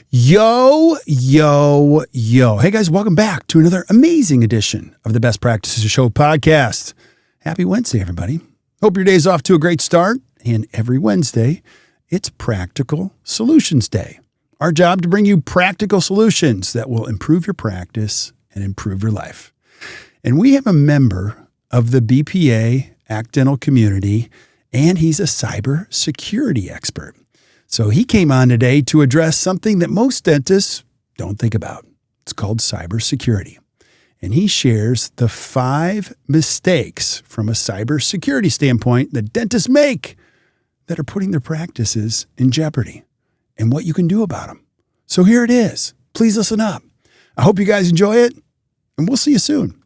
Yo, yo, yo. Hey guys, welcome back to another amazing edition of the Best Practices Show podcast. Happy Wednesday, everybody. Hope your day's off to a great start. And every Wednesday, it's Practical Solutions Day. Our job to bring you practical solutions that will improve your practice and improve your life. And we have a member of the BPA Accidental community, and he's a cybersecurity expert. So he came on today to address something that most dentists don't think about. It's called cybersecurity. And he shares the 5 mistakes from a cybersecurity standpoint that dentists make that are putting their practices in jeopardy and what you can do about them. So here it is. Please listen up. I hope you guys enjoy it, and we'll see you soon.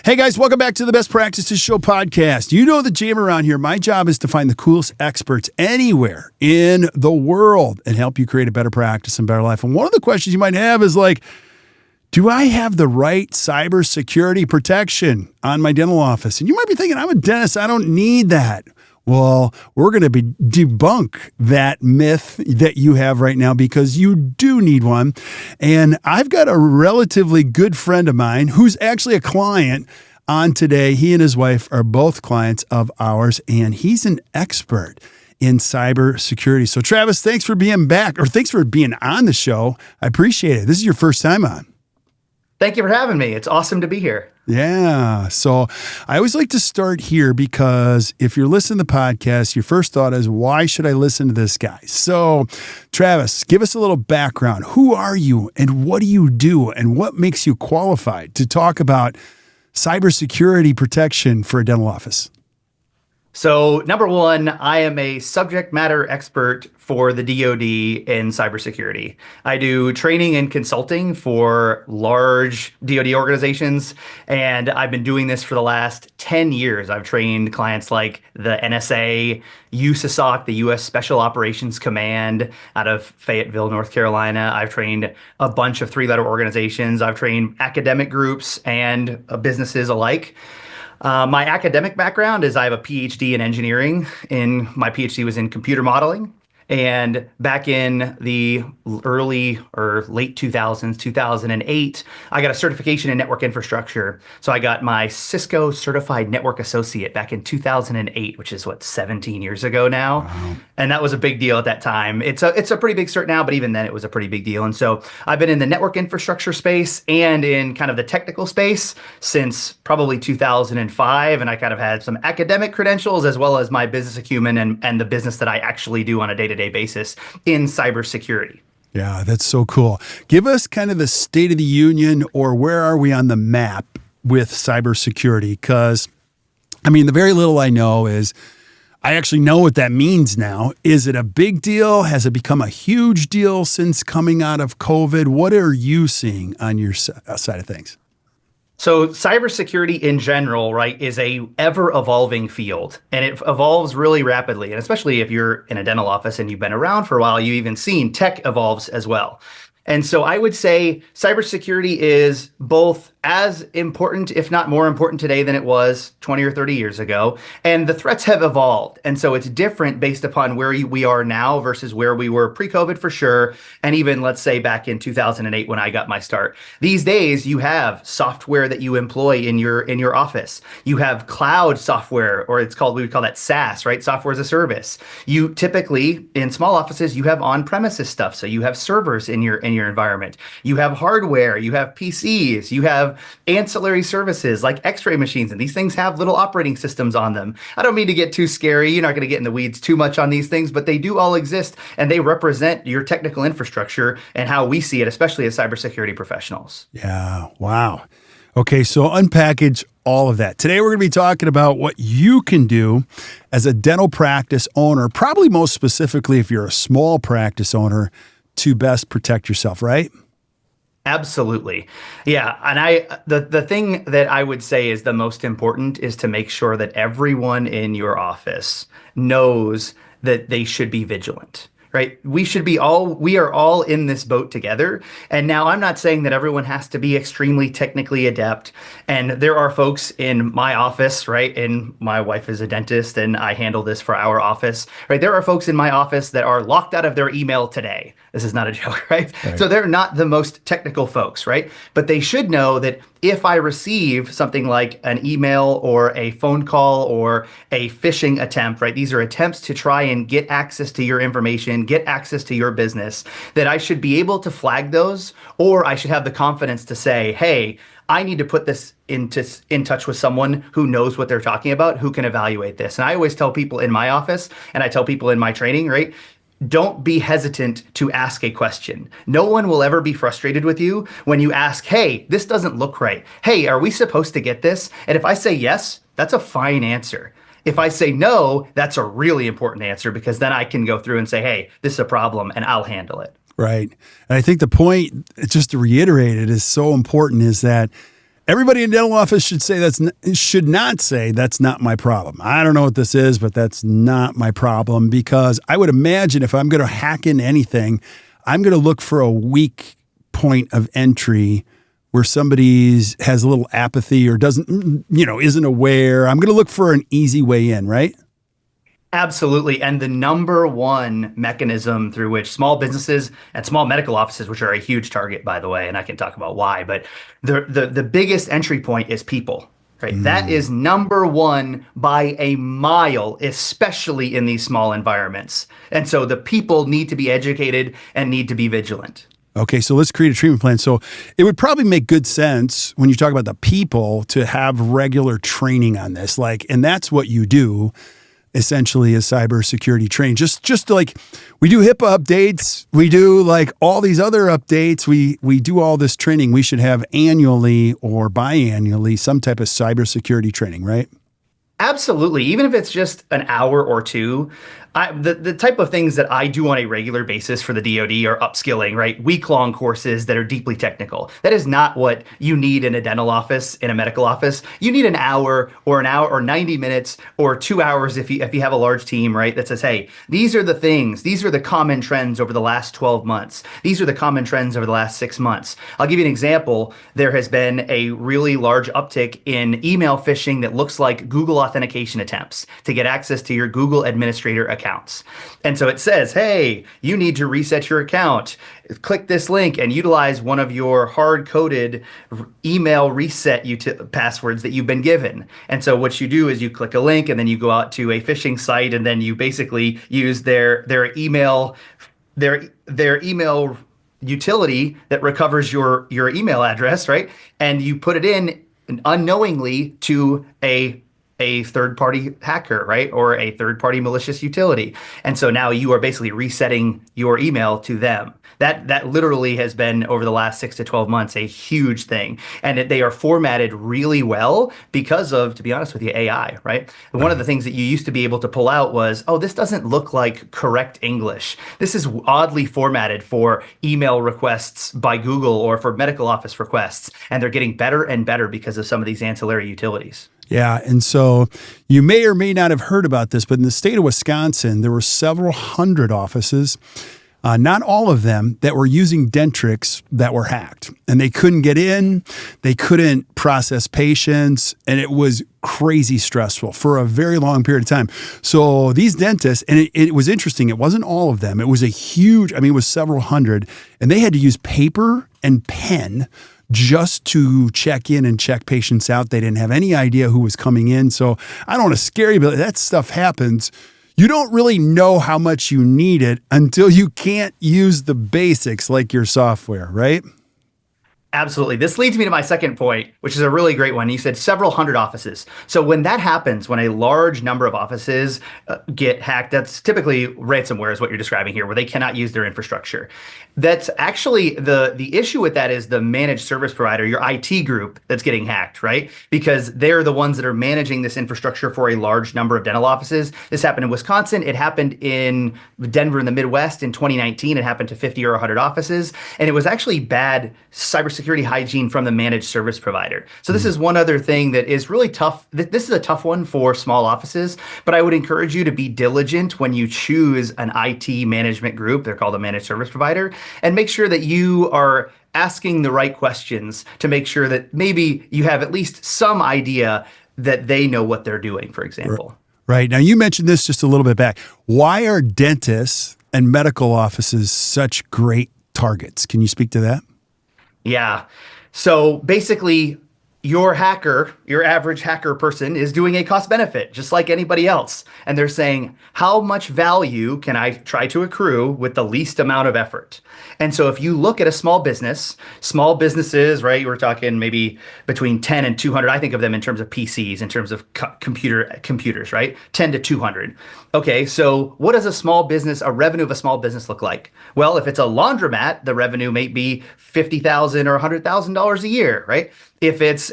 Hey guys, welcome back to the Best Practices Show podcast. You know the jam around here. My job is to find the coolest experts anywhere in the world and help you create a better practice and better life. And one of the questions you might have is like, do I have the right cybersecurity protection on my dental office? And you might be thinking, I'm a dentist, I don't need that. Well, we're going to debunk that myth that you have right now because you do need one. And I've got a relatively good friend of mine who's actually a client on today. He and his wife are both clients of ours, and he's an expert in cybersecurity. So Travis, thanks for being back, or thanks for being on the show. I appreciate it. This is your first time on. Thank you for having me. It's awesome to be here. Yeah. So I always like to start here because if you're listening to the podcast, your first thought is, why should I listen to this guy? So Travis, give us a little background. Who are you and what do you do and what makes you qualified to talk about cybersecurity protection for a dental office? So number one, I am a subject matter expert for the DoD in cybersecurity. I do training and consulting for large DoD organizations, and I've been doing this for the last 10 years. I've trained clients like the NSA, USASOC, the U.S. Special Operations Command out of Fayetteville, North Carolina. I've trained a bunch of 3-letter organizations. I've trained academic groups and businesses alike. My academic background is I have a PhD in engineering. My PhD was in computer modeling. And back in the early or late 2000s, 2008, I got a certification in network infrastructure. So I got my Cisco Certified Network Associate back in 2008, which is 17 years ago now. Wow. And that was a big deal at that time. It's a pretty big cert now, but even then it was a pretty big deal. And so I've been in the network infrastructure space and in kind of the technical space since probably 2005. And I kind of had some academic credentials as well as my business acumen and the business that I actually do on a day-to-day basis in cybersecurity. Yeah, that's so cool. Give us kind of the state of the union, or where are we on the map with cybersecurity? Because, I mean, the very little I know is I actually know what that means now. Is it a big deal? Has it become a huge deal since coming out of COVID? What are you seeing on your side of things? So cybersecurity in general, right, is a ever-evolving field, and it evolves really rapidly. And especially if you're in a dental office and you've been around for a while, you've even seen tech evolves as well. And so I would say cybersecurity is both as important, if not more important today than it was 20 or 30 years ago. And the threats have evolved. And so it's different based upon where we are now versus where we were pre-COVID for sure. And even, let's say, back in 2008 when I got my start. These days, you have software that you employ in your office. You have cloud software, or we would call that SaaS, right? Software as a service. You typically, in small offices, you have on-premises stuff. So you have servers in your environment. You have hardware, you have PCs, you have ancillary services like x-ray machines, and these things have little operating systems on them. I don't mean to get too scary. You're not going to get in the weeds too much on these things, but they do all exist, and they represent your technical infrastructure and how we see it, especially as cybersecurity professionals. Yeah. Wow. Okay, so unpackage all of that. Today, we're going to be talking about what you can do as a dental practice owner, probably most specifically if you're a small practice owner, to best protect yourself, right? Absolutely. Yeah. And the thing that I would say is the most important is to make sure that everyone in your office knows that they should be vigilant. Right. We are all in this boat together. And now I'm not saying that everyone has to be extremely technically adept. And there are folks in my office, right? And my wife is a dentist and I handle this for our office, right? There are folks in my office that are locked out of their email today. This is not a joke, right? So they're not the most technical folks, right? But they should know that if I receive something like an email or a phone call or a phishing attempt, right? These are attempts to try and get access to your information, get access to your business, that I should be able to flag those, or I should have the confidence to say, hey, I need to put this in touch with someone who knows what they're talking about, who can evaluate this. And I always tell people in my office, and I tell people in my training, right? Don't be hesitant to ask a question. No one will ever be frustrated with you when you ask, hey, this doesn't look right. Hey, are we supposed to get this? And if I say yes, that's a fine answer. If I say no, that's a really important answer because then I can go through and say, hey, this is a problem and I'll handle it. Right. And I think the point, just to reiterate it, is so important is that everybody in dental office should not say that's not my problem. I don't know what this is, but that's not my problem, because I would imagine if I'm going to hack into anything, I'm going to look for a weak point of entry where somebody has a little apathy or isn't aware. I'm going to look for an easy way in, right? Absolutely. And the number one mechanism through which small businesses and small medical offices, which are a huge target, by the way, and I can talk about why, but the biggest entry point is people, right? That is number one by a mile, especially in these small environments. And so the people need to be educated and need to be vigilant. Okay, so let's create a treatment plan. So it would probably make good sense when you talk about the people to have regular training on this, and that's what you do. Essentially, is cybersecurity training. Just like we do HIPAA updates, we do like all these other updates. We do all this training. We should have annually or biannually some type of cybersecurity training, right? Absolutely. Even if it's just an hour or two, the type of things that I do on a regular basis for the DoD are upskilling, right? Week-long courses that are deeply technical. That is not what you need in a dental office, in a medical office. You need an hour or 90 minutes or 2 hours if you have a large team, right? That says, hey, these are the things, these are the common trends over the last 12 months. These are the common trends over the last 6 months. I'll give you an example. There has been a really large uptick in email phishing that looks like Google authentication attempts to get access to your Google administrator accounts. And so it says, hey, you need to reset your account. Click this link and utilize one of your hard-coded email reset passwords that you've been given. And so what you do is you click a link and then you go out to a phishing site and then you basically use their email utility that recovers your email address, right? And you put it in unknowingly to a third-party hacker, right? Or a third-party malicious utility. And so now you are basically resetting your email to them. That literally has been, over the last 6 to 12 months, a huge thing. And they are formatted really well because of, to be honest with you, AI, right? One of the things that you used to be able to pull out was, oh, this doesn't look like correct English. This is oddly formatted for email requests by Google or for medical office requests. And they're getting better and better because of some of these ancillary utilities. Yeah. And so you may or may not have heard about this, but in the state of Wisconsin, there were several hundred offices, not all of them, that were using Dentrix that were hacked. And they couldn't get in, they couldn't process patients, and it was crazy stressful for a very long period of time. So these dentists, and it was interesting, it wasn't all of them. It was it was several hundred, and they had to use paper and pen just to check in and check patients out. They didn't have any idea who was coming in. So I don't want to scare you, but that stuff happens. You don't really know how much you need it until you can't use the basics like your software, right? Absolutely. This leads me to my second point, which is a really great one. You said several hundred offices. So when that happens, when a large number of offices get hacked, that's typically ransomware is what you're describing here, where they cannot use their infrastructure. That's actually the issue with that is the managed service provider, your IT group that's getting hacked, right? Because they're the ones that are managing this infrastructure for a large number of dental offices. This happened in Wisconsin. It happened in Denver in the Midwest in 2019. It happened to 50 or 100 offices. And it was actually bad cybersecurity hygiene from the managed service provider. So this is one other thing that is really tough. This is a tough one for small offices, but I would encourage you to be diligent when you choose an IT management group. They're called a managed service provider, and make sure that you are asking the right questions to make sure that maybe you have at least some idea that they know what they're doing, for example. Right. Now, you mentioned this just a little bit back. Why are dentists and medical offices such great targets? Can you speak to that? Yeah. So basically, your hacker, your average hacker person is doing a cost benefit just like anybody else. And they're saying, how much value can I try to accrue with the least amount of effort? And so if you look at a small businesses, right, we're talking maybe between 10 and 200. I think of them in terms of PCs, in terms of computers, right? 10 to 200. Okay, so what does a revenue of a small business look like? Well, if it's a laundromat, the revenue may be $50,000 or $100,000 a year, right? If it's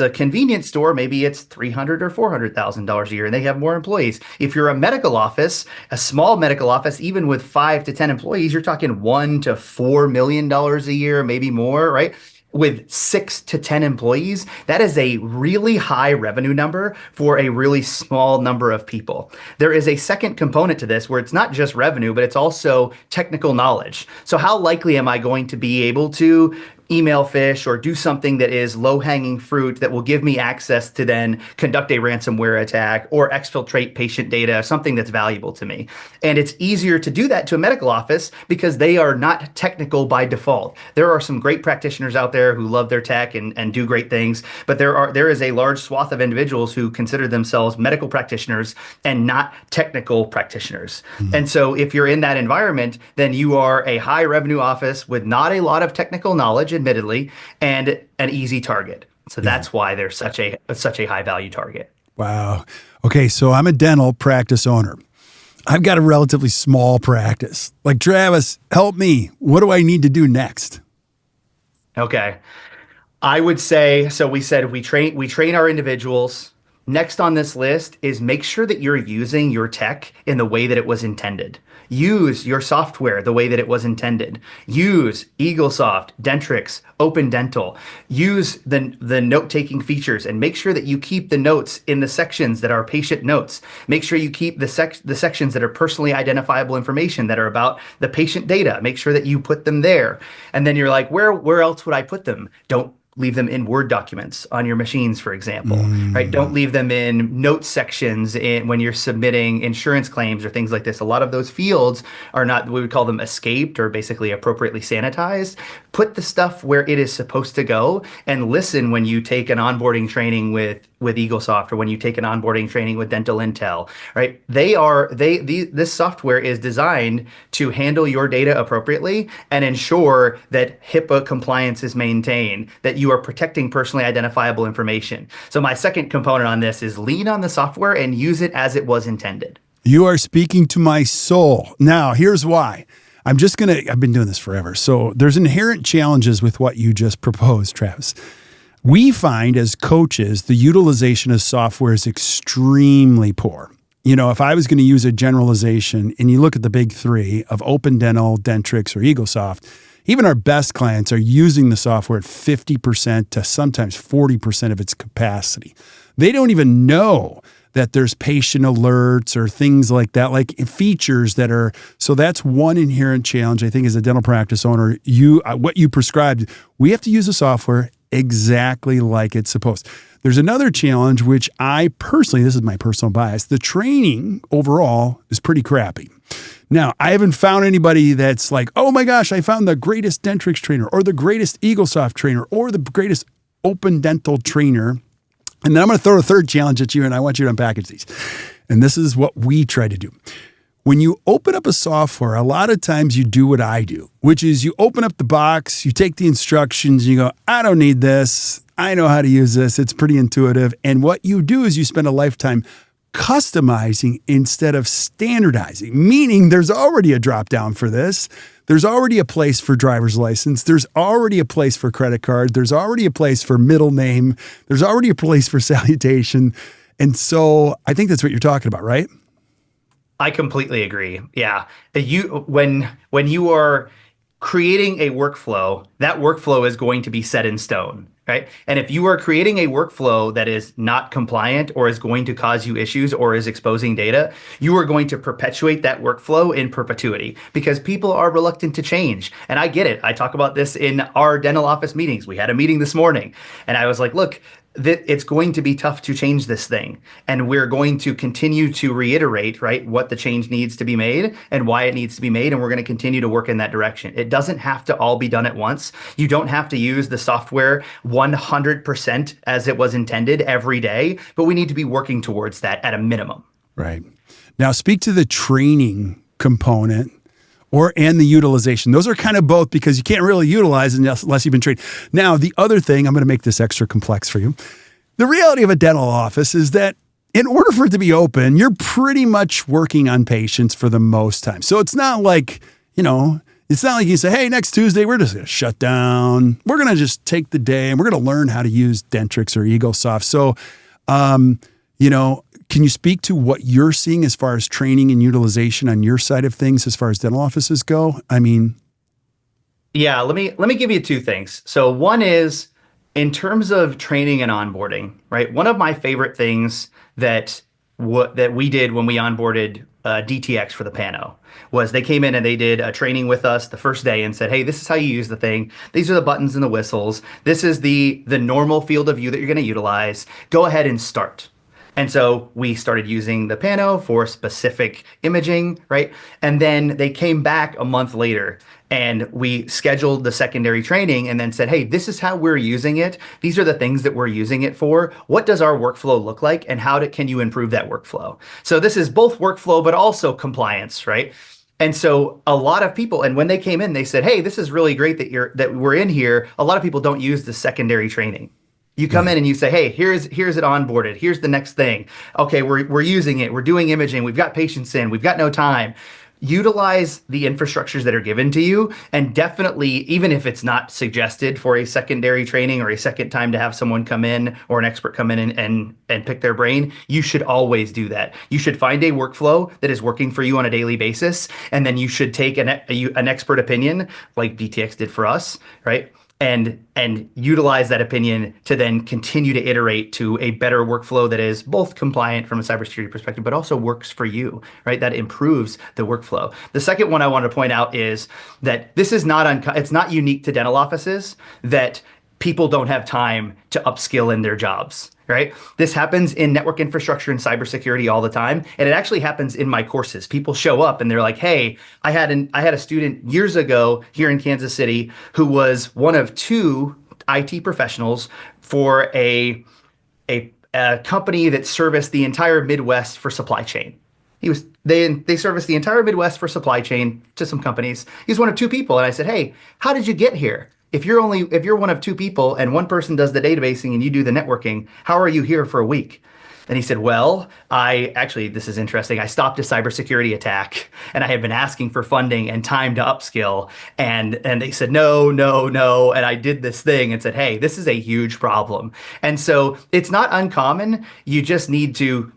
a convenience store, maybe it's $300,000 or $400,000 a year, and they have more employees. If you're a medical office, a small medical office, even with 5 to 10 employees, you're talking $1 to $4 million a year, maybe more, right? With 6 to 10 employees, that is a really high revenue number for a really small number of people. There is a second component to this where it's not just revenue, but it's also technical knowledge. So how likely am I going to be able to email phish or do something that is low-hanging fruit that will give me access to then conduct a ransomware attack or exfiltrate patient data, something that's valuable to me. And it's easier to do that to a medical office because they are not technical by default. There are some great practitioners out there who love their tech and do great things, but there is a large swath of individuals who consider themselves medical practitioners and not technical practitioners. Mm-hmm. And so if you're in that environment, then you are a high revenue office with not a lot of technical knowledge, admittedly, and an easy target. So that's why they're such a high value target. Wow. Okay, so I'm a dental practice owner. I've got a relatively small practice. Like, Travis, help me. What do I need to do next? Okay. I would say, so we said we train our individuals. Next on this list is make sure that you're using your tech in the way that it was intended. Use your software the way that it was intended. Use EagleSoft, Dentrix, Open Dental. Use the note-taking features and make sure that you keep the notes in the sections that are patient notes. Make sure you keep the sections that are personally identifiable information that are about the patient data. Make sure that you put them there. And then you're like, where else would I put them? Don't leave them in Word documents on your machines, for example, right? Don't leave them in note sections when you're submitting insurance claims or things like this. A lot of those fields are not, we would call them escaped or basically appropriately sanitized. Put the stuff where it is supposed to go and listen when you take an onboarding training with EagleSoft or when you take an onboarding training with Dental Intel, right? This software is designed to handle your data appropriately and ensure that HIPAA compliance is maintained, that you are protecting personally identifiable information. So my second component on this is lean on the software and use it as it was intended. You are speaking to my soul. Now, here's why. I've been doing this forever. So there's inherent challenges with what you just proposed, Travis. We find as coaches, the utilization of software is extremely poor. You know, if I was going to use a generalization and you look at the big three of Open Dental, Dentrix, or EagleSoft, even our best clients are using the software at 50% to sometimes 40% of its capacity. They don't even know that there's patient alerts or things like that, like features that are, so that's one inherent challenge, I think, as a dental practice owner. What you prescribed, we have to use the software exactly like it's supposed. There's another challenge, which I personally, this is my personal bias, the training overall is pretty crappy. Now, I haven't found anybody that's like, oh my gosh, I found the greatest Dentrix trainer or the greatest EagleSoft trainer or the greatest Open Dental trainer. And then I'm going to throw a third challenge at you, and I want you to unpackage these. And this is what we try to do. when you open up a software, a lot of times you do what I do, which is you open up the box, you take the instructions, and you go, I don't need this. I know how to use this. It's pretty intuitive. And what you do is you spend a lifetime customizing instead of standardizing, meaning there's already a drop down for this. There's already a place for driver's license. There's already a place for credit card. There's already a place for middle name. There's already a place for salutation. And so I think that's what you're talking about, right? I completely agree. Yeah. When you are creating a workflow, that workflow is going to be set in stone, right? And if you are creating a workflow that is not compliant or is going to cause you issues or is exposing data, you are going to perpetuate that workflow in perpetuity because people are reluctant to change. And I get it. I talk about this in our dental office meetings. We had a meeting this morning and I was like, look, it's going to be tough to change this thing. And we're going to continue to reiterate, right, what the change needs to be made and why it needs to be made. And we're going to continue to work in that direction. It doesn't have to all be done at once. You don't have to use the software 100% as it was intended every day, but we need to be working towards that at a minimum. Right. Now speak to the training component and the utilization. Those are kind of both because you can't really utilize unless you've been trained. Now, the other thing, I'm going to make this extra complex for you. The reality of a dental office is that in order for it to be open, you're pretty much working on patients for the most time. So it's not like, it's not like you say, hey, next Tuesday, we're just going to shut down. We're going to just take the day and we're going to learn how to use Dentrix or EagleSoft. So, can you speak to what you're seeing as far as training and utilization on your side of things as far as dental offices go? Yeah, let me give you two things. So one is in terms of training and onboarding, right? One of my favorite things that we did when we onboarded DTX for the Pano was they came in and they did a training with us the first day and said, hey, this is how you use the thing. These are the buttons and the whistles. This is the normal field of view that you're going to utilize. Go ahead and start. And so we started using the Pano for specific imaging, right? And then they came back a month later and we scheduled the secondary training and then said, hey, this is how we're using it. These are the things that we're using it for. What does our workflow look like and can you improve that workflow? So this is both workflow, but also compliance, right? And so a lot of people, and when they came in, they said, hey, this is really great that we're in here. A lot of people don't use the secondary training. You come in and you say, hey, here's it onboarded. Here's the next thing. Okay, we're using it. We're doing imaging. We've got patients in. We've got no time. Utilize the infrastructures that are given to you. And definitely, even if it's not suggested for a secondary training or a second time to have someone come in or an expert come in and pick their brain, you should always do that. You should find a workflow that is working for you on a daily basis. And then you should take an expert opinion like DTX did for us, right? And utilize that opinion to then continue to iterate to a better workflow that is both compliant from a cybersecurity perspective, but also works for you, right? That improves the workflow. The second one I want to point out is that this is it's not unique to dental offices that people don't have time to upskill in their jobs, right? This happens in network infrastructure and cybersecurity all the time. And it actually happens in my courses. People show up and they're like, hey, I had a student years ago here in Kansas City who was one of two IT professionals for a company that serviced the entire Midwest for supply chain. They serviced the entire Midwest for supply chain to some companies. He's one of two people. And I said, hey, how did you get here? If you're one of two people and one person does the databasing and you do the networking, how are you here for a week? And he said, well, this is interesting. I stopped a cybersecurity attack and I had been asking for funding and time to upskill. And they said, no. And I did this thing and said, hey, this is a huge problem. And so it's not uncommon. You just need to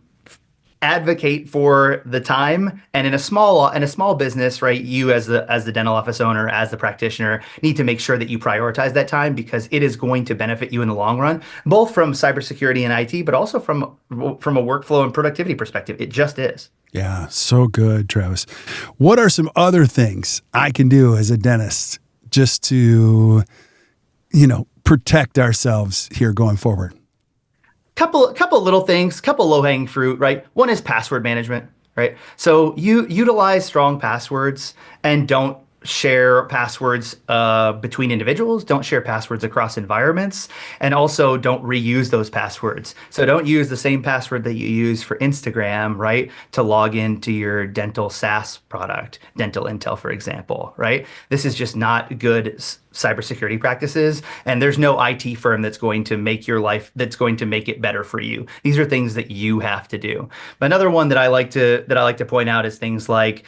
advocate for the time. And in a small business, right, you as the dental office owner, as the practitioner, need to make sure that you prioritize that time because it is going to benefit you in the long run, both from cybersecurity and IT, but also from a workflow and productivity perspective. It just is. Yeah, so good, Travis. What are some other things I can do as a dentist just to, protect ourselves here going forward? Couple little things, couple low-hanging fruit, right? One is password management, right? So you utilize strong passwords and don't share passwords between individuals, don't share passwords across environments, and also don't reuse those passwords. So don't use the same password that you use for Instagram, right, to log into your dental SaaS product, Dental Intel, for example, right? This is just not good cybersecurity practices, and there's no IT firm that's going to make your life, that's going to make it better for you. These are things that you have to do. But another one that I like to point out is things like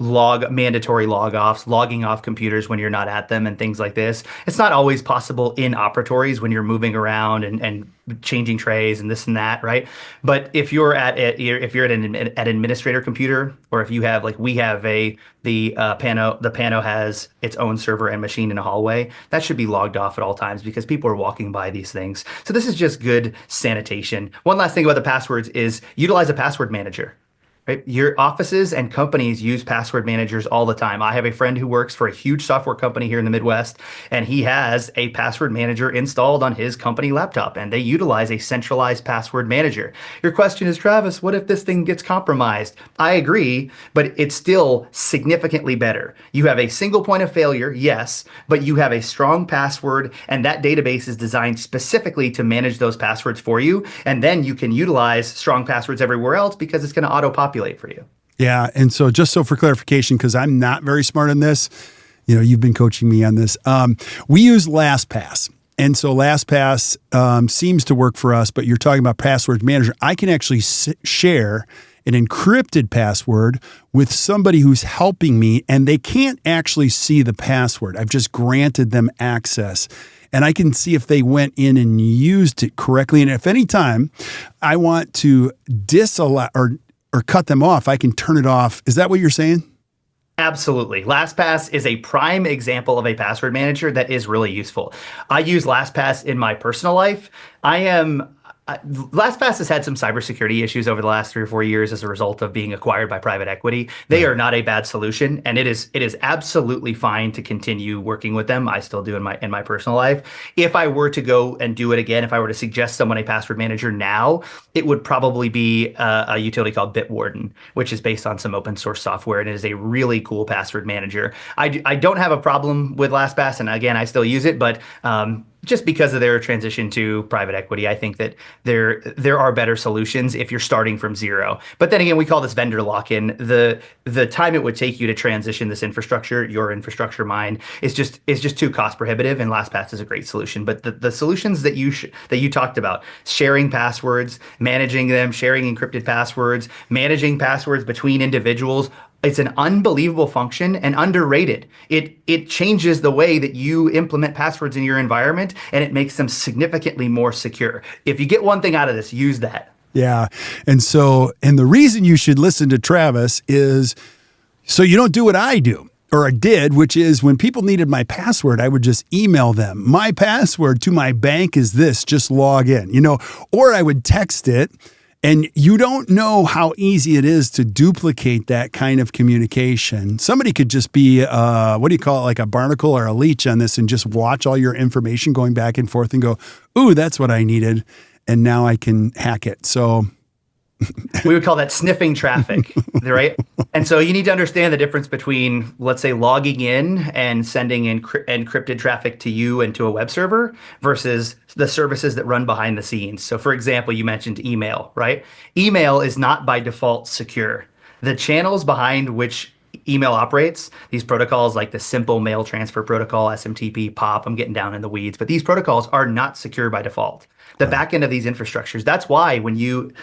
mandatory log offs, logging off computers when you're not at them, and things like this. It's not always possible in operatories when you're moving around and changing trays and this and that, right? But if you're at an administrator computer, or if you have, like we have the Pano has its own server and machine in a hallway, that should be logged off at all times because people are walking by these things. So this is just good sanitation. One last thing about the passwords is utilize a password manager. Right? Your offices and companies use password managers all the time. I have a friend who works for a huge software company here in the Midwest, and he has a password manager installed on his company laptop, and they utilize a centralized password manager. Your question is, Travis, what if this thing gets compromised? I agree, but it's still significantly better. You have a single point of failure, yes, but you have a strong password, and that database is designed specifically to manage those passwords for you, and then you can utilize strong passwords everywhere else because it's going to auto-populate for you. Yeah. And so just so for clarification, because I'm not very smart on this, you've been coaching me on this. We use LastPass. And so LastPass seems to work for us, but you're talking about password manager. I can actually share an encrypted password with somebody who's helping me, and they can't actually see the password. I've just granted them access. And I can see if they went in and used it correctly. And if any time I want to disallow or cut them off, I can turn it off. Is that what you're saying? Absolutely. LastPass is a prime example of a password manager that is really useful. I use LastPass in my personal life. LastPass has had some cybersecurity issues over the last 3 or 4 years as a result of being acquired by private equity. They are not a bad solution, and it is absolutely fine to continue working with them. I still do in my personal life. If I were to go and do it again, if I were to suggest someone a password manager now, it would probably be a utility called Bitwarden, which is based on some open source software, and it is a really cool password manager. I don't have a problem with LastPass, and again, I still use it, but just because of their transition to private equity, I think that there are better solutions if you're starting from zero. But then again, we call this vendor lock-in. The time it would take you to transition this infrastructure, your infrastructure, mine, is just too cost prohibitive. And LastPass is a great solution. But the solutions that you talked about, sharing passwords, managing them, sharing encrypted passwords, managing passwords between individuals. It's an unbelievable function and underrated. It changes the way that you implement passwords in your environment, and it makes them significantly more secure. If you get one thing out of this, use that. Yeah. And the reason you should listen to Travis is so you don't do what I do, or I did, which is when people needed my password, I would just email them. My password to my bank is this, just log in, or I would text it. And you don't know how easy it is to duplicate that kind of communication. Somebody could just be, like a barnacle or a leech on this and just watch all your information going back and forth and go, ooh, that's what I needed. And now I can hack it. So we would call that sniffing traffic, right? And so you need to understand the difference between, let's say, logging in and sending encrypted traffic to you and to a web server versus the services that run behind the scenes. So for example, you mentioned email, right? Email is not by default secure. The channels behind which email operates, these protocols like the simple mail transfer protocol, SMTP, POP, I'm getting down in the weeds, but these protocols are not secure by default. The back end of these infrastructures, that's why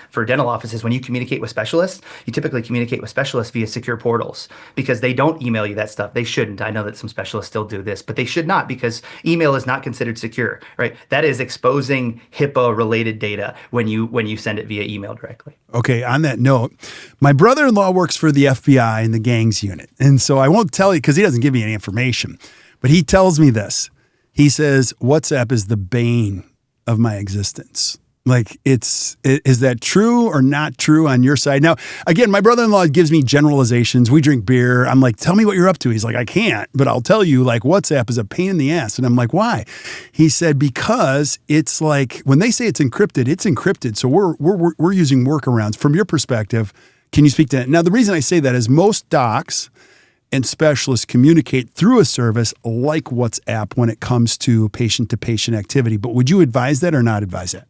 for dental offices, when you communicate with specialists, you typically communicate with specialists via secure portals because they don't email you that stuff. They shouldn't. I know that some specialists still do this, but they should not because email is not considered secure, right? That is exposing HIPAA related data when you send it via email directly. Okay, on that note, my brother-in-law works for the FBI in the gangs unit. And so I won't tell you because he doesn't give me any information, but he tells me this. He says, WhatsApp is the bane of my existence. Like, is that true or not true on your side? Now, again, my brother-in-law gives me generalizations. We drink beer. I'm like, tell me what you're up to. He's like, I can't, but I'll tell you, like, WhatsApp is a pain in the ass. And I'm like, why? He said, because it's like, when they say it's encrypted, it's encrypted. So we're using workarounds. From your perspective, can you speak to that? Now, the reason I say that is most docs and specialists communicate through a service like WhatsApp when it comes to patient-to-patient activity. But would you advise that or not advise that?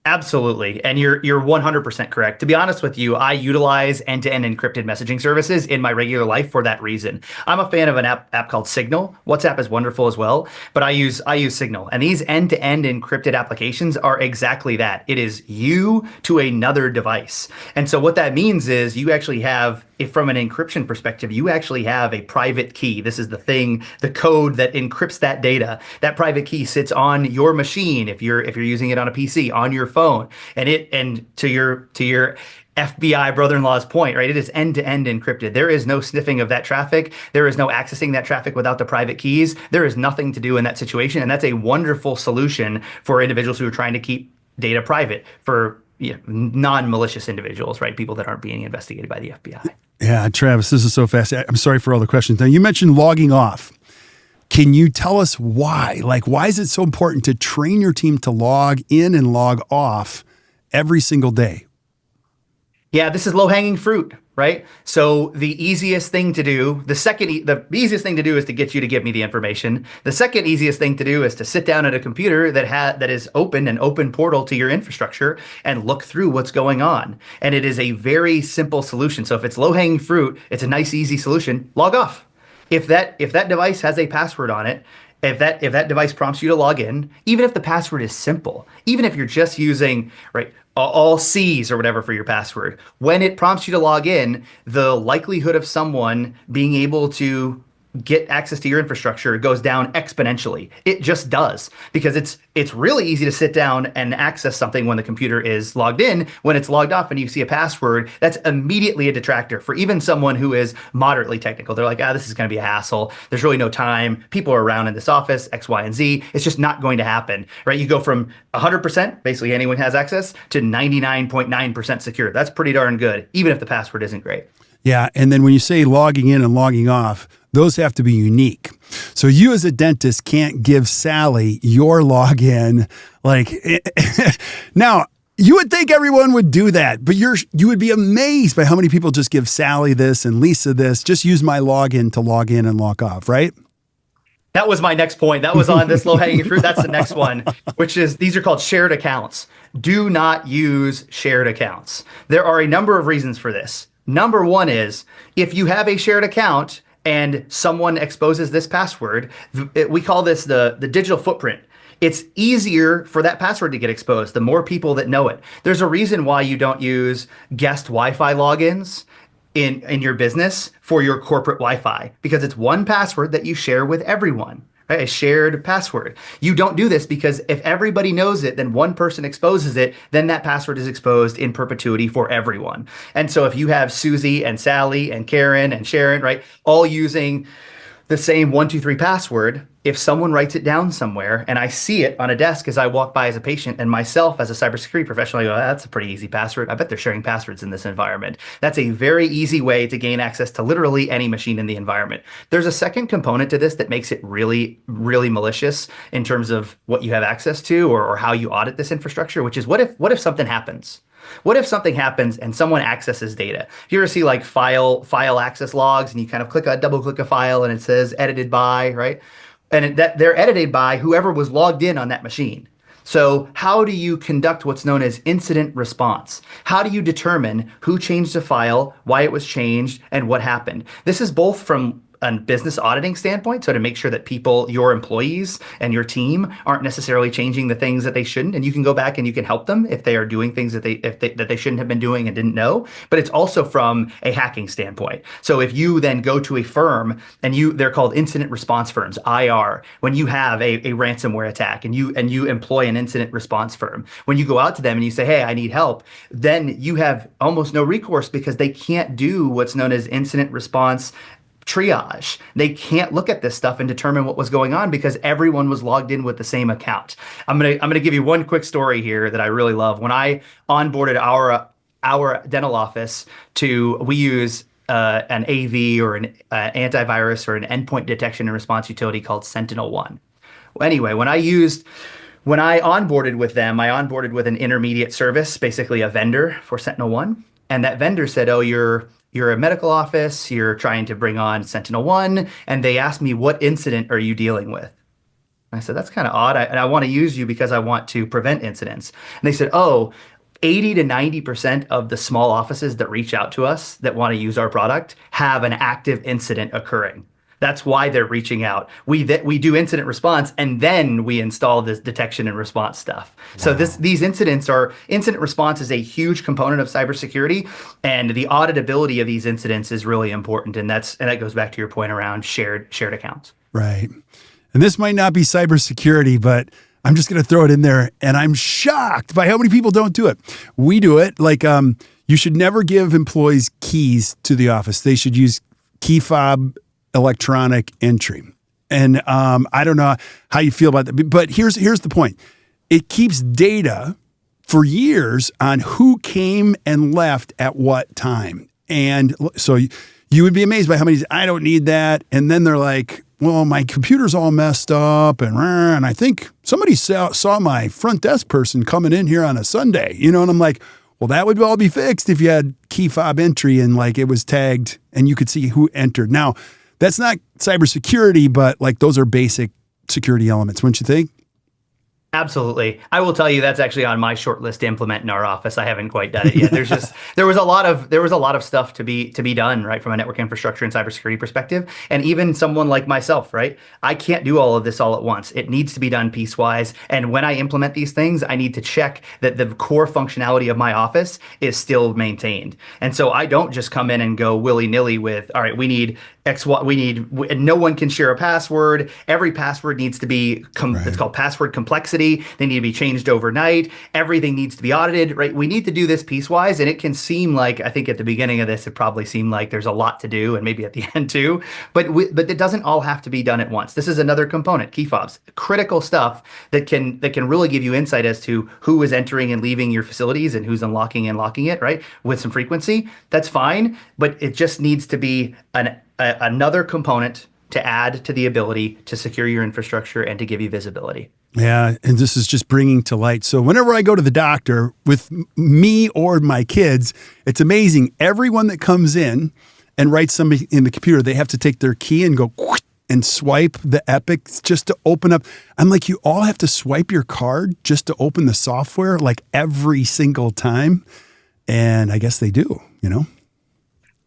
Absolutely. And you're 100% correct. To be honest with you, I utilize end-to-end encrypted messaging services in my regular life for that reason. I'm a fan of an app called Signal. WhatsApp is wonderful as well, but I use Signal. And these end-to-end encrypted applications are exactly that. It is you to another device. And so what that means is you actually have, if from an encryption perspective, you actually have a private key. This is the thing, the code that encrypts that data. That private key sits on your machine if you're using it on a PC, on your phone. And to your FBI brother-in-law's point, right? It is end-to-end encrypted. There is no sniffing of that traffic. There is no accessing that traffic without the private keys. There is nothing to do in that situation. And that's a wonderful solution for individuals who are trying to keep data private for non-malicious individuals, right? People that aren't being investigated by the FBI. Yeah, Travis, this is so fast. I'm sorry for all the questions. Now, you mentioned logging off. Can you tell us why? Like, why is it so important to train your team to log in and log off every single day? Yeah, this is low-hanging fruit, right? So the easiest thing to do, the easiest thing to do is to get you to give me the information. The second easiest thing to do is to sit down at a computer that is open, an open portal to your infrastructure, and look through what's going on. And it is a very simple solution. So if it's low-hanging fruit, it's a nice, easy solution. Log off. If that device has a password on it, if that device prompts you to log in, even if the password is simple, even if you're just using all C's or whatever for your password, when it prompts you to log in, the likelihood of someone being able to get access to your infrastructure goes down exponentially. It just does, because it's really easy to sit down and access something when the computer is logged in. When it's logged off and you see a password, that's immediately a detractor for even someone who is moderately technical. They're like, this is going to be a hassle. There's really no time. People are around in this office, X, Y, and Z. It's just not going to happen, right? You go from 100%, basically anyone has access, to 99.9% secure. That's pretty darn good, even if the password isn't great. Yeah, and then when you say logging in and logging off, those have to be unique. So you as a dentist can't give Sally your login. Now, you would think everyone would do that, but you would be amazed by how many people just give Sally this and Lisa this. Just use my login to log in and log off, right? That was my next point. That was on this low-hanging fruit. That's the next one, which is these are called shared accounts. Do not use shared accounts. There are a number of reasons for this. Number one is if you have a shared account and someone exposes this password, we call this the digital footprint. It's easier for that password to get exposed the more people that know it. There's a reason why you don't use guest Wi-Fi logins in your business for your corporate Wi-Fi, because it's one password that you share with everyone. A shared password. You don't do this because if everybody knows it, then one person exposes it, then that password is exposed in perpetuity for everyone. And so if you have Susie and Sally and Karen and Sharon, right, all using the same 123 password, if someone writes it down somewhere and I see it on a desk as I walk by as a patient, and myself as a cybersecurity professional, I go, that's a pretty easy password. I bet they're sharing passwords in this environment. That's a very easy way to gain access to literally any machine in the environment. There's a second component to this that makes it really, really malicious in terms of what you have access to or how you audit this infrastructure, which is what if something happens? What if something happens and someone accesses data? You ever see like file access logs and you kind of double click a file and it says edited by, right? And they're edited by whoever was logged in on that machine. So how do you conduct what's known as incident response? How do you determine who changed a file, why it was changed, and what happened? This is both from a business auditing standpoint, so to make sure that people, your employees and your team, aren't necessarily changing the things that they shouldn't, and you can go back and you can help them if they are doing things that they shouldn't have been doing and didn't know. But it's also from a hacking standpoint. So if you then go to a firm and they're called incident response firms, IR, when you have a ransomware attack and you employ an incident response firm, when you go out to them and you say, hey, I need help, then you have almost no recourse because they can't do what's known as incident response triage. They can't look at this stuff and determine what was going on because everyone was logged in with the same account. I'm gonna give you one quick story here that I really love. When I onboarded our dental office we use an AV or an antivirus or an endpoint detection and response utility called SentinelOne. Well, anyway, when I onboarded with them, I onboarded with an intermediate service, basically a vendor for SentinelOne. And that vendor said, oh, your you're a medical office, you're trying to bring on Sentinel-1, and they asked me, what incident are you dealing with? I said, that's kind of odd. And I want to use you because I want to prevent incidents. And they said, oh, 80 to 90% of the small offices that reach out to us that want to use our product have an active incident occurring. That's why they're reaching out. We do incident response, and then we install this detection and response stuff. Wow. So these incident response is a huge component of cybersecurity, and the auditability of these incidents is really important. And that goes back to your point around shared accounts. Right. And this might not be cybersecurity, but I'm just going to throw it in there. And I'm shocked by how many people don't do it. We do it. Like, you should never give employees keys to the office. They should use key fob electronic entry. And I don't know how you feel about that. But here's the point. It keeps data for years on who came and left at what time. And so you would be amazed by how many, I don't need that. And then they're like, well, my computer's all messed up, and I think somebody saw my front desk person coming in here on a Sunday, and I'm like, well, that would all be fixed if you had key fob entry and like it was tagged and you could see who entered. Now, that's not cybersecurity, but like those are basic security elements, wouldn't you think? Absolutely. I will tell you that's actually on my short list to implement in our office. I haven't quite done it yet. There was a lot of stuff to be done, right, from a network infrastructure and cybersecurity perspective. And even someone like myself, right, I can't do all of this all at once. It needs to be done piecewise. And when I implement these things, I need to check that the core functionality of my office is still maintained. And so I don't just come in and go willy-nilly with, all right, we need no one can share a password. Every password needs to be, it's called password complexity. They need to be changed overnight. Everything needs to be audited, right? We need to do this piecewise. And it can seem like, I think at the beginning of this, it probably seemed like there's a lot to do, and maybe at the end too, but it doesn't all have to be done at once. This is another component, key fobs, critical stuff that can really give you insight as to who is entering and leaving your facilities and who's unlocking and locking it, right? With some frequency, that's fine, but it just needs to be another component to add to the ability to secure your infrastructure and to give you visibility. Yeah, and this is just bringing to light. So whenever I go to the doctor with me or my kids, it's amazing. Everyone that comes in and writes something in the computer, they have to take their key and go and swipe the Epic just to open up. I'm like, you all have to swipe your card just to open the software, like every single time. And I guess they do,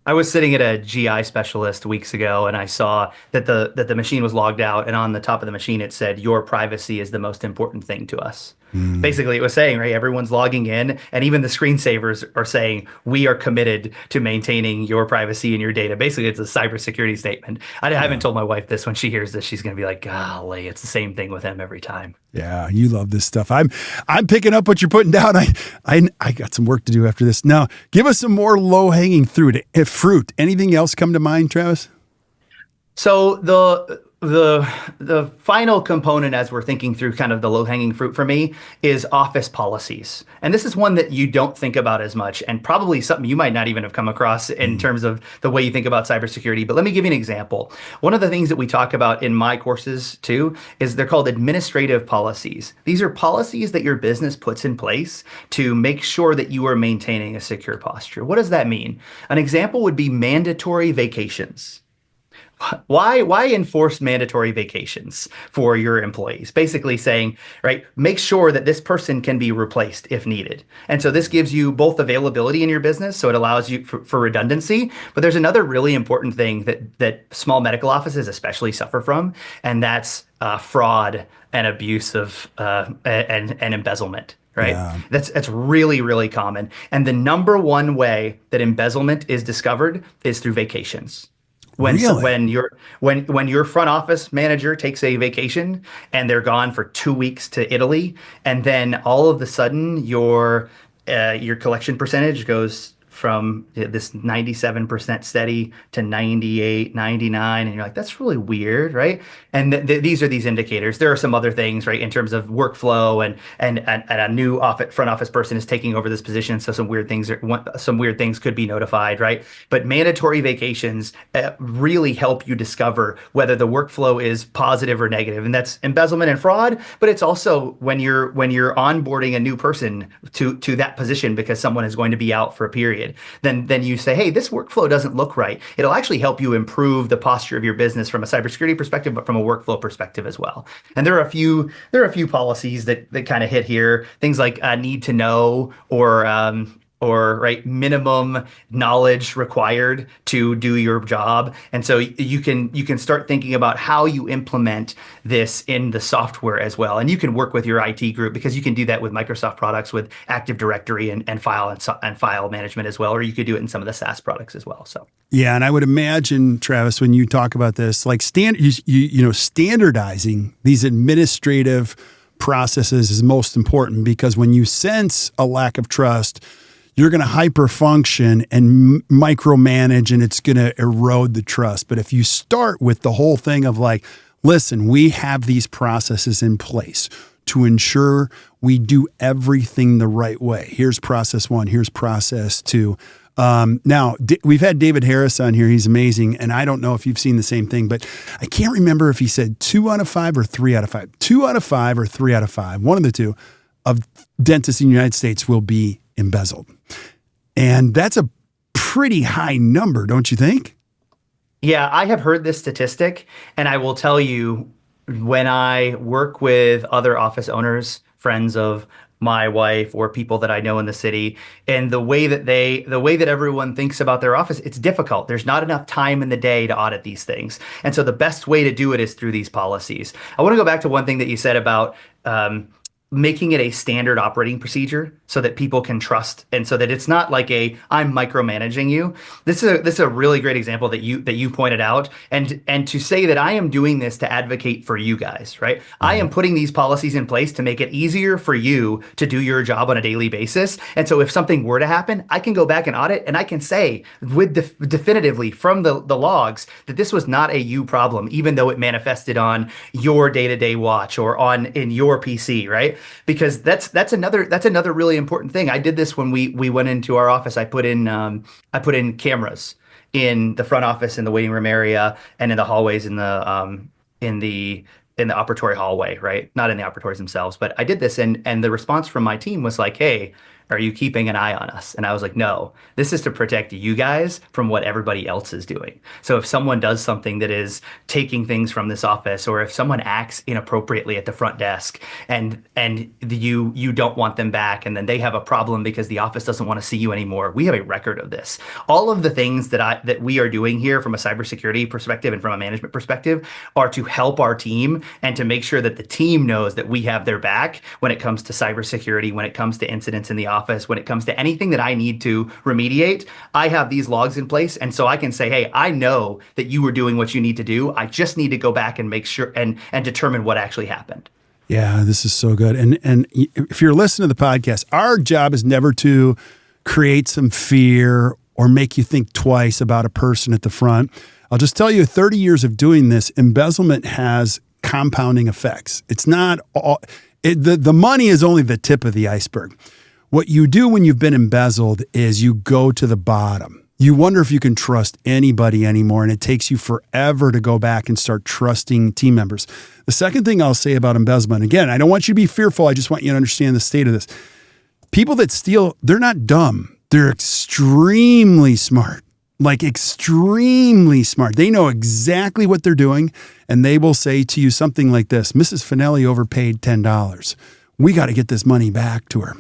I was sitting at a GI specialist weeks ago, and I saw that the machine was logged out, and on the top of the machine it said, "Your privacy is the most important thing to us." Basically, it was saying, right, everyone's logging in, and even the screensavers are saying, "We are committed to maintaining your privacy and your data." Basically, it's a cybersecurity statement. I haven't told my wife this. When she hears this, she's going to be like, "Golly, it's the same thing with them every time." Yeah, you love this stuff. I'm picking up what you're putting down. I got some work to do after this. Now, give us some more low-hanging fruit. Anything else come to mind, Travis? So the final component, as we're thinking through kind of the low-hanging fruit for me, is office policies. And this is one that you don't think about as much, and probably something you might not even have come across in terms of the way you think about cybersecurity. But let me give you an example. One of the things that we talk about in my courses too is they're called administrative policies. These are policies that your business puts in place to make sure that you are maintaining a secure posture. What does that mean? An example would be mandatory vacations. Why enforce mandatory vacations for your employees? Basically saying, right, make sure that this person can be replaced if needed. And so this gives you both availability in your business, so it allows you for redundancy. But there's another really important thing that small medical offices especially suffer from, and that's fraud and abuse of and embezzlement. Right. Yeah. That's really, really common. And the number one way that embezzlement is discovered is through vacations. When your front office manager takes a vacation and they're gone for 2 weeks to Italy, and then all of a sudden your collection percentage goes from this 97% steady to 98, 99, and you're like, that's really weird, right? And these are these indicators. There are some other things, right, in terms of workflow, and a new front office person is taking over this position, so some weird things could be notified, right? But mandatory vacations really help you discover whether the workflow is positive or negative, and that's embezzlement and fraud. But it's also when you're onboarding a new person to that position because someone is going to be out for a period. period, then you say, hey, this workflow doesn't look right. It'll actually help you improve the posture of your business from a cybersecurity perspective, but from a workflow perspective as well. And there are a few policies that kind of hit here. Things like need to know, or right, minimum knowledge required to do your job. And so you can start thinking about how you implement this in the software as well. And you can work with your IT group, because you can do that with Microsoft products with Active Directory and file management as well, or you could do it in some of the SaaS products as well. So yeah, and I would imagine, Travis, when you talk about this, like standardizing these administrative processes is most important, because when you sense a lack of trust, you're going to hyperfunction and micromanage, and it's going to erode the trust. But if you start with the whole thing of like, listen, we have these processes in place to ensure we do everything the right way. Here's process one. Here's process two. Now, we've had David Harris on here. He's amazing. And I don't know if you've seen the same thing, but I can't remember if he said 2 out of 5 or 3 out of 5. 2 out of 5 or 3 out of 5, one of the two, of dentists in the United States will be embezzled. And that's a pretty high number, don't you think? Yeah, I have heard this statistic, and I will tell you, when I work with other office owners, friends of my wife, or people that I know in the city, and the way that everyone thinks about their office, it's difficult. There's not enough time in the day to audit these things. And so the best way to do it is through these policies. I want to go back to one thing that you said about making it a standard operating procedure so that people can trust, and so that it's not like I'm micromanaging you. This is a really great example that you pointed out, and to say that I am doing this to advocate for you guys, right? I am putting these policies in place to make it easier for you to do your job on a daily basis. And so if something were to happen, I can go back and audit, and I can say definitively from the logs that this was not a you problem, even though it manifested on your day-to-day watch or in your PC, right? Because that's another really important thing. I did this when we went into our office. I put in cameras in the front office, in the waiting room area, and in the hallways, in the operatory hallway, right? Not in the operatories themselves, but I did this, and the response from my team was like, hey, are you keeping an eye on us? And I was like, no, this is to protect you guys from what everybody else is doing. So if someone does something that is taking things from this office, or if someone acts inappropriately at the front desk, and you don't want them back, and then they have a problem because the office doesn't want to see you anymore, we have a record of this. All of the things that we are doing here from a cybersecurity perspective and from a management perspective are to help our team and to make sure that the team knows that we have their back when it comes to cybersecurity, when it comes to incidents in the office, when it comes to anything that I need to remediate. I have these logs in place, and so I can say, hey, I know that you were doing what you need to do. I just need to go back and make sure and determine what actually happened. Yeah, this is so good. And if you're listening to the podcast, our job is never to create some fear or make you think twice about a person at the front. I'll just tell you, 30 years of doing this, embezzlement has compounding effects. It's not all, the money is only the tip of the iceberg. What you do when you've been embezzled is you go to the bottom. You wonder if you can trust anybody anymore, and it takes you forever to go back and start trusting team members. The second thing I'll say about embezzlement, again, I don't want you to be fearful. I just want you to understand the state of this. People that steal, they're not dumb. They're extremely smart, like extremely smart. They know exactly what they're doing, and they will say to you something like this: Mrs. Finelli overpaid $10. We got to get this money back to her.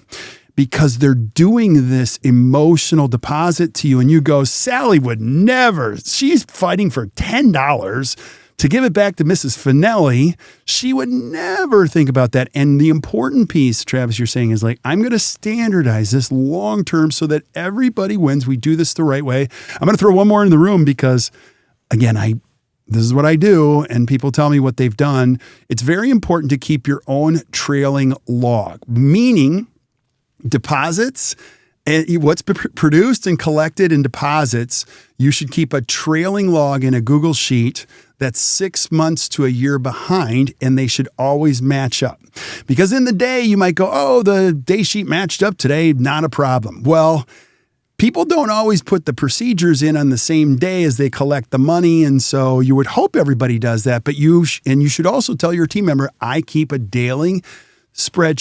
Because they're doing this emotional deposit to you, and you go, Sally would never. She's fighting for $10 to give it back to Mrs. Finelli. She would never think about that. And the important piece, Travis, you're saying is like, I'm going to standardize this long term so that everybody wins. We do this the right way. I'm going to throw one more in the room because, again, this is what I do, and people tell me what they've done. It's very important to keep your own trailing log, meaning deposits and what's produced and collected in deposits. You should keep a trailing log in a Google Sheet that's 6 months to a year behind, and they should always match up. Because in the day, you might go, oh, the day sheet matched up today, not a problem. Well, people don't always put the procedures in on the same day as they collect the money, and so you would hope everybody does that. But you should also tell your team member, I keep a daily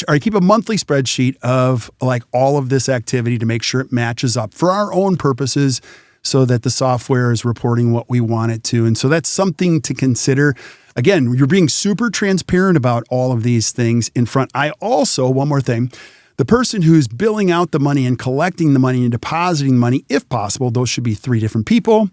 I keep a monthly spreadsheet of like all of this activity to make sure it matches up for our own purposes so that the software is reporting what we want it to. And so that's something to consider. Again, you're being super transparent about all of these things in front. I also, one more thing, the person who's billing out the money and collecting the money and depositing money, if possible, those should be 3 different people.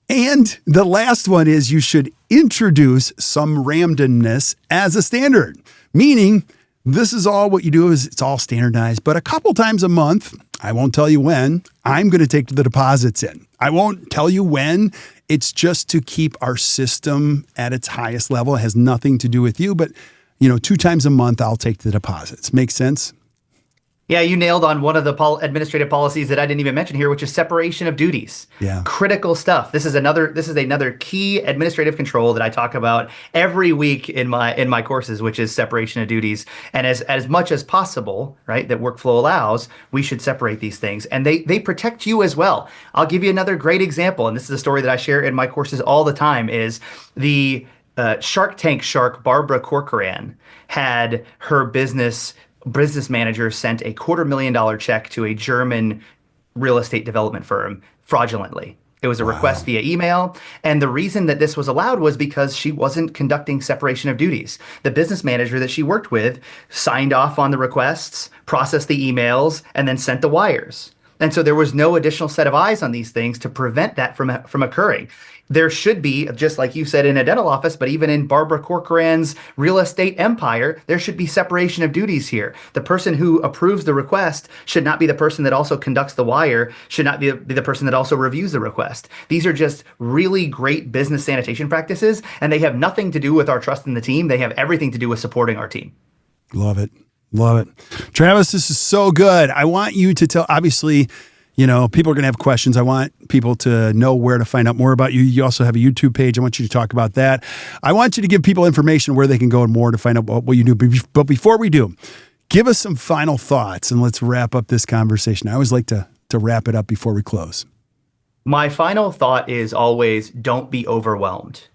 And the last one is you should introduce some randomness as a standard, meaning this is all what you do is it's all standardized, but a couple times a month, I won't tell you when, I'm going to take the deposits in. I won't tell you when. It's just to keep our system at its highest level. It has nothing to do with you, but 2 times a month, I'll take the deposits. Makes sense? Yeah, you nailed on one of the administrative policies that I didn't even mention here, which is separation of duties. Yeah. Critical stuff. This is another key administrative control that I talk about every week in my courses, which is separation of duties. And as much as possible, right, that workflow allows, we should separate these things. And they protect you as well. I'll give you another great example, and this is a story that I share in my courses all the time, is the Shark Tank shark Barbara Corcoran had her business manager sent a $250,000 check to a German real estate development firm fraudulently. It was a request via email. And the reason that this was allowed was because she wasn't conducting separation of duties. The business manager that she worked with signed off on the requests, processed the emails, and then sent the wires. And so there was no additional set of eyes on these things to prevent that from occurring. There should be, just like you said in a dental office, but even in Barbara Corcoran's real estate empire, there should be separation of duties here. The person who approves the request should not be the person that also conducts the wire, should not be the person that also reviews the request. These are just really great business sanitation practices, and they have nothing to do with our trust in the team. They have everything to do with supporting our team. Love it. Love it. Travis, this is so good. I want you to tell, obviously, people are going to have questions. I want people to know where to find out more about you. You also have a YouTube page. I want you to talk about that. I want you to give people information where they can go and more to find out what you do. But before we do, give us some final thoughts and let's wrap up this conversation. I always like to wrap it up before we close. My final thought is always don't be overwhelmed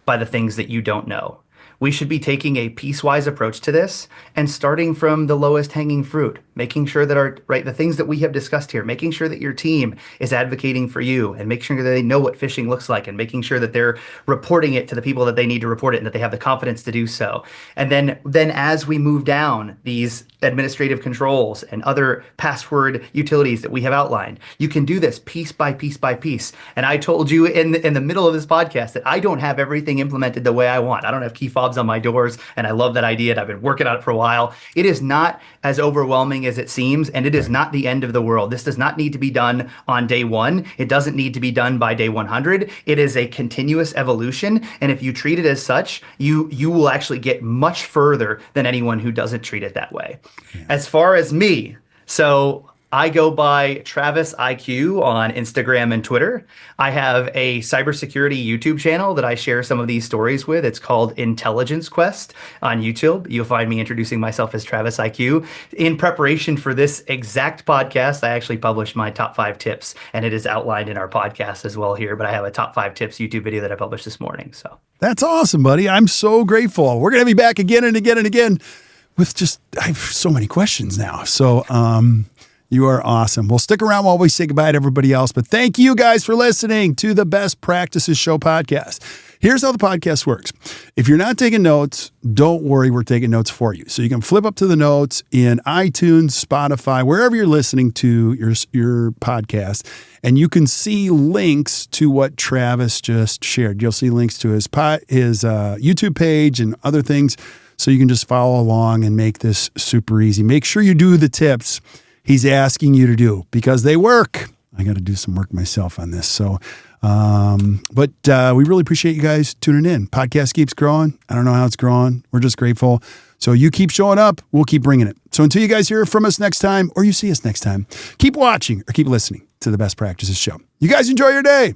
by the things that you don't know. We should be taking a piecewise approach to this and starting from the lowest hanging fruit, making sure that the things that we have discussed here, making sure that your team is advocating for you and making sure that they know what phishing looks like and making sure that they're reporting it to the people that they need to report it and that they have the confidence to do so. And then as we move down these administrative controls and other password utilities that we have outlined, you can do this piece by piece by piece. And I told you in the middle of this podcast that I don't have everything implemented the way I want. I don't have key fobs on my doors, and I love that idea, and I've been working on it for a while. It is not as overwhelming as it seems, and it is not the end of the world. This does not need to be done on day 1. It doesn't need to be done by day 100. It is a continuous evolution, and if you treat it as such, you will actually get much further than anyone who doesn't treat it that way. Yeah. As far as me, so I go by Travis IQ on Instagram and Twitter. I have a cybersecurity YouTube channel that I share some of these stories with. It's called Intelligence Quest on YouTube. You'll find me introducing myself as Travis IQ. In preparation for this exact podcast, I actually published my top 5 tips, and it is outlined in our podcast as well here. But I have a top 5 tips YouTube video that I published this morning. So that's awesome, buddy. I'm so grateful. We're going to be back again and again and again with I have so many questions now. So, you are awesome. We'll stick around while we say goodbye to everybody else. But thank you guys for listening to the Best Practices Show podcast. Here's how the podcast works. If you're not taking notes, don't worry. We're taking notes for you. So you can flip up to the notes in iTunes, Spotify, wherever you're listening to your podcast, and you can see links to what Travis just shared. You'll see links to his YouTube page and other things. So you can just follow along and make this super easy. Make sure you do the tips he's asking you to do because they work. I got to do some work myself on this. So, but we really appreciate you guys tuning in. Podcast keeps growing. I don't know how it's growing. We're just grateful. So you keep showing up. We'll keep bringing it. So until you guys hear from us next time or you see us next time, keep watching or keep listening to the Best Practices Show. You guys enjoy your day.